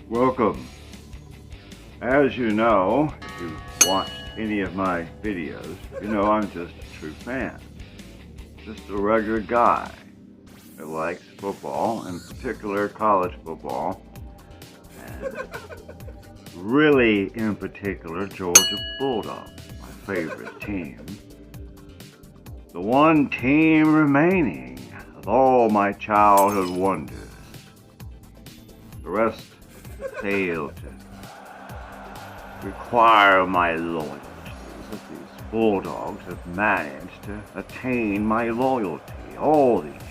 Welcome. As you know, if you've watched any of my videos, you know I'm just a true fan. Just a regular guy that likes football, in particular college football, and really in particular Georgia Bulldogs, my favorite team. The one team remaining of all my childhood wonders. The rest failed to require my loyalty, but these Bulldogs have managed to attain my loyalty all these years,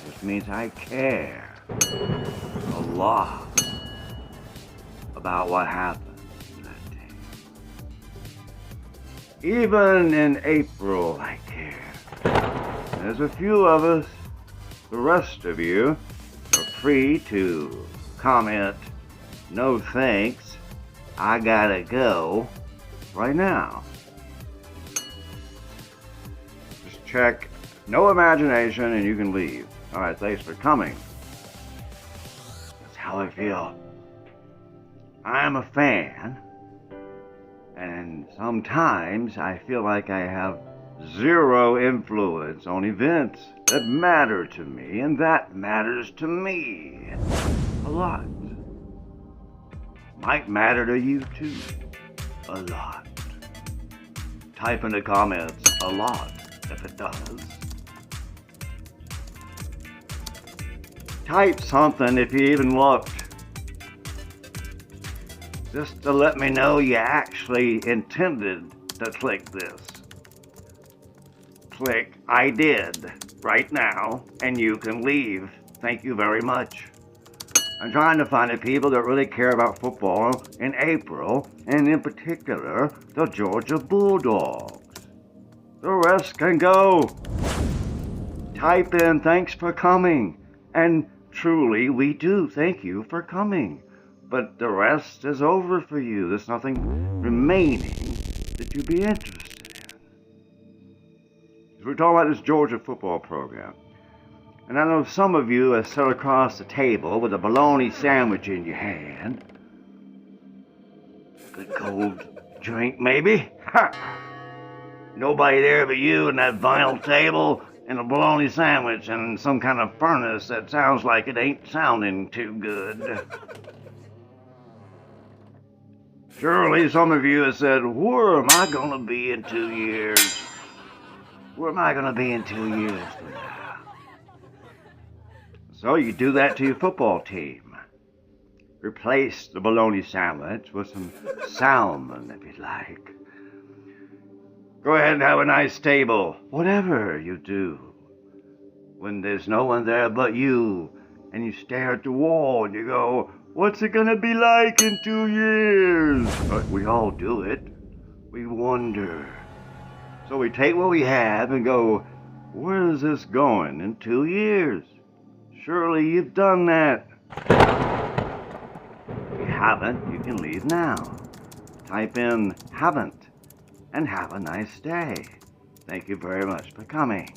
which means I care a lot about what happened to that team. Even in April, I care. There's a few of us. The rest of you are free to comment, "No thanks, I gotta go," right now. Just check no imagination and you can leave. Alright, thanks for coming. That's how I feel. I'm a fan, and sometimes I feel like I have zero influence on events that matter to me, and that matters to me a lot. Might matter to you too, a lot. Type in the comments a lot if it does. Type something if you even looked, just to let me know you actually intended to click this. Click "I did" right now and you can leave. Thank you very much. I'm trying to find the people that really care about football in April, and in particular, the Georgia Bulldogs. The rest can go. Type in "thanks for coming," and truly we do thank you for coming. But the rest is over for you. There's nothing remaining that you'd be interested in. We're talking about this Georgia football program. And I know some of you have sat across the table with a bologna sandwich in your hand. Good cold drink, maybe? Ha! Nobody there but you and that vinyl table and a bologna sandwich and some kind of furnace that sounds like it ain't sounding too good. Surely some of you have said, "Where am I gonna be in 2 years? Where am I gonna be in 2 years from now?" So you do that to your football team. Replace the bologna sandwich with some salmon if you'd like. Go ahead and have a nice table. Whatever you do. When there's no one there but you, and you stare at the wall and you go, "What's it gonna be like in 2 years?" We all do it. We wonder. So we take what we have and go, "Where is this going in 2 years?" Surely you've done that. If you haven't, you can leave now. Type in "haven't" and have a nice day. Thank you very much for coming.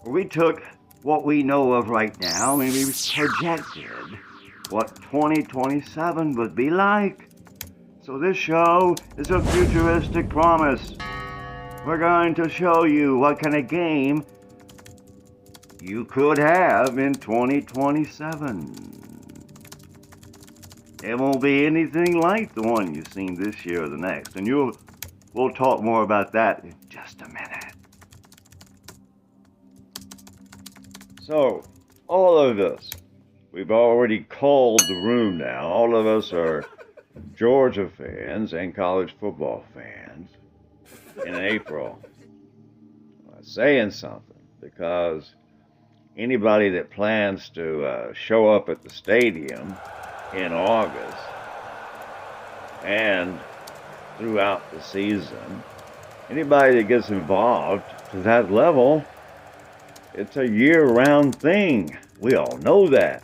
We took what we know of right now and we projected what 2027 would be like. So this show is a futuristic promise. We're going to show you what kind of game you could have in 2027. It won't be anything like the one you've seen this year or the next, and we'll talk more about that in just a minute. So, all of us, we've already called the room now. All of us are Georgia fans and college football fans in April. I'm saying something because anybody that plans to show up at the stadium in August and throughout the season, anybody that gets involved to that level, it's a year-round thing. We all know that.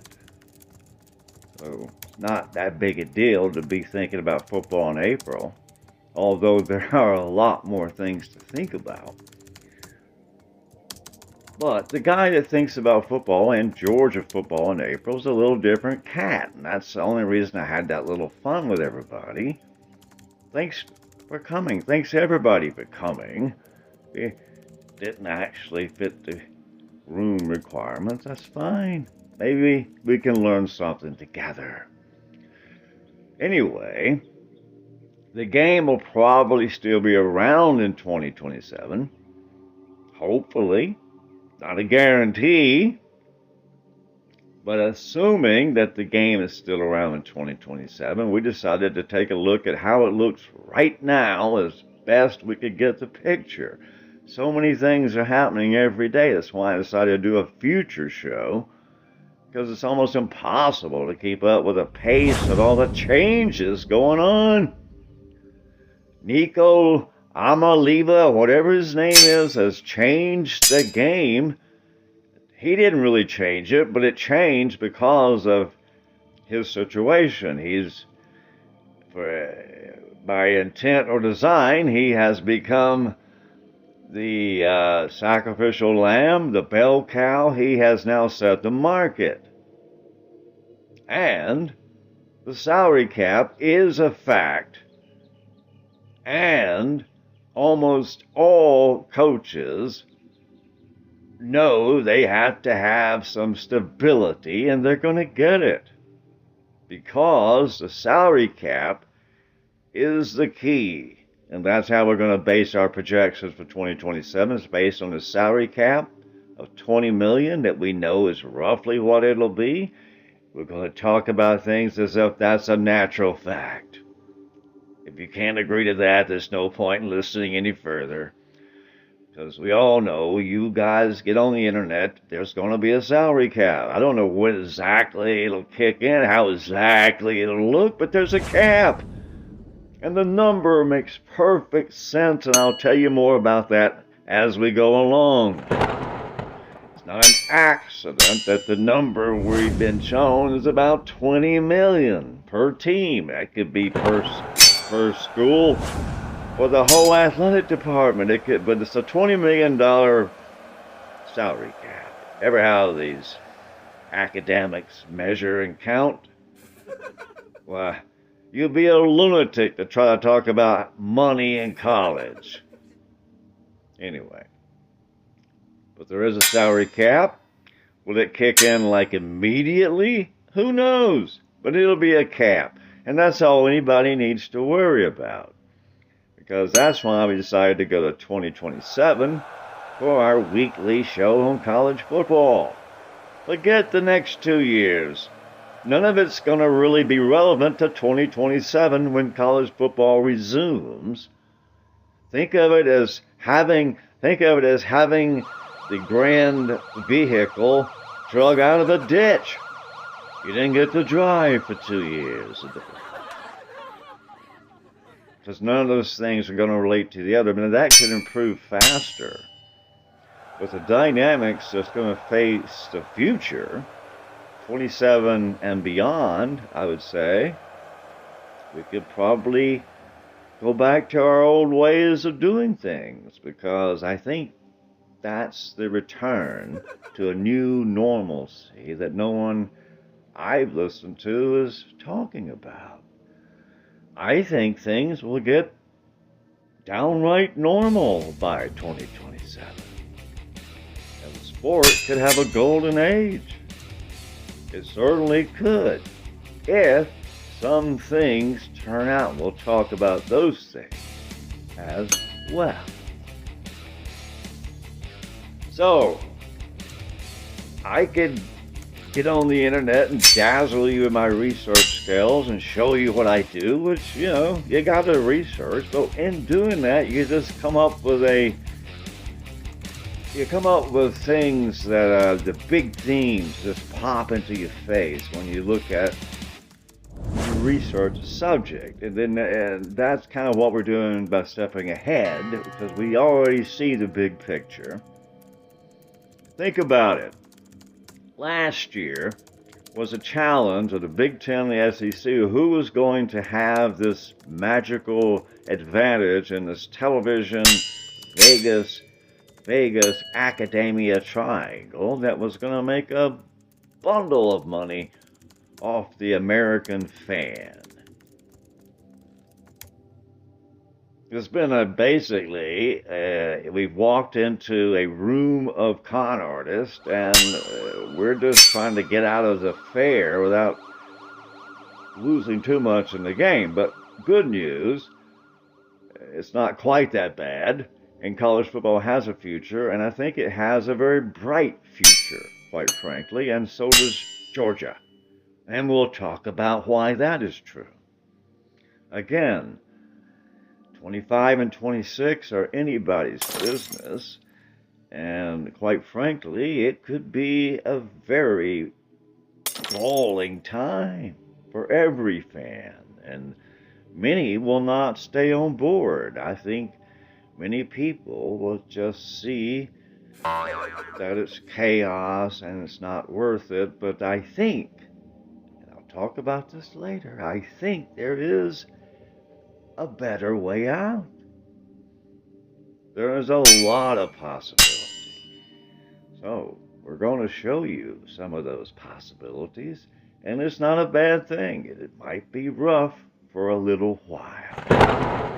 So it's not that big a deal to be thinking about football in April, although there are a lot more things to think about. But the guy that thinks about football and Georgia football in April is a little different cat. And that's the only reason I had that little fun with everybody. Thanks for coming. Thanks everybody for coming. It didn't actually fit the room requirements. That's fine. Maybe we can learn something together. Anyway, the game will probably still be around in 2027. Hopefully. Not a guarantee. But assuming that the game is still around in 2027, we decided to take a look at how it looks right now as best we could get the picture. So many things are happening every day. That's why I decided to do a future show, because it's almost impossible to keep up with the pace of all the changes going on. Nico Amaliva, whatever his name is, has changed the game. He didn't really change it, but it changed because of his situation. By intent or design, he has become the sacrificial lamb, the bell cow. He has now set the market. And the salary cap is a fact. And almost all coaches know they have to have some stability, and they're going to get it. Because the salary cap is the key. And that's how we're going to base our projections for 2027. It's based on the salary cap of $20 million that we know is roughly what it'll be. We're going to talk about things as if that's a natural fact. If you can't agree to that, there's no point in listening any further. Because we all know, you guys get on the internet, there's going to be a salary cap. I don't know when exactly it'll kick in, how exactly it'll look, but there's a cap. And the number makes perfect sense, and I'll tell you more about that as we go along. It's not an accident that the number we've been shown is about $20 million per team. That could be per school or the whole athletic department. But it's a $20 million salary cap. Ever how these academics measure and count? Why, you'll be a lunatic to try to talk about money in college. Anyway, but there is a salary cap. Will it kick in like immediately? Who knows? But it'll be a cap. And that's all anybody needs to worry about. Because that's why we decided to go to 2027 for our weekly show on college football. Forget the next 2 years. None of it's going to really be relevant to 2027 when college football resumes. Think of it as having the grand vehicle drug out of the ditch. You didn't get to drive for 2 years. Because none of those things are going to relate to the other. But that could improve faster. With the dynamics that's going to face the future, 27 and beyond, I would say, we could probably go back to our old ways of doing things, because I think that's the return to a new normalcy that no one I've listened to is talking about. I think things will get downright normal by 2027. And the sport could have a golden age. It certainly could, if some things turn out. We'll talk about those things as well. So, I could get on the internet and dazzle you with my research skills and show you what I do, which, you got to research, but in doing that, you just come up with things that the big themes just pop into your face when you look at research a subject. And that's kind of what we're doing by stepping ahead, because we already see the big picture. Think about it. Last year was a challenge of the Big Ten and the SEC, who was going to have this magical advantage in this television Vegas Vegas academia triangle that was going to make a bundle of money off the American fan. It's been we've walked into a room of con artists, and we're just trying to get out of the fair without losing too much in the game. But good news, it's not quite that bad, and college football has a future, and I think it has a very bright future, quite frankly, and so does Georgia. And we'll talk about why that is true. Again, 25 and 26 are anybody's business, and quite frankly, it could be a very galling time for every fan, and many will not stay on board. I think many people will just see that it's chaos and it's not worth it, but I think, and I'll talk about this later, I think there is a better way out. There is a lot of possibility. So, we're going to show you some of those possibilities, and it's not a bad thing. It might be rough for a little while.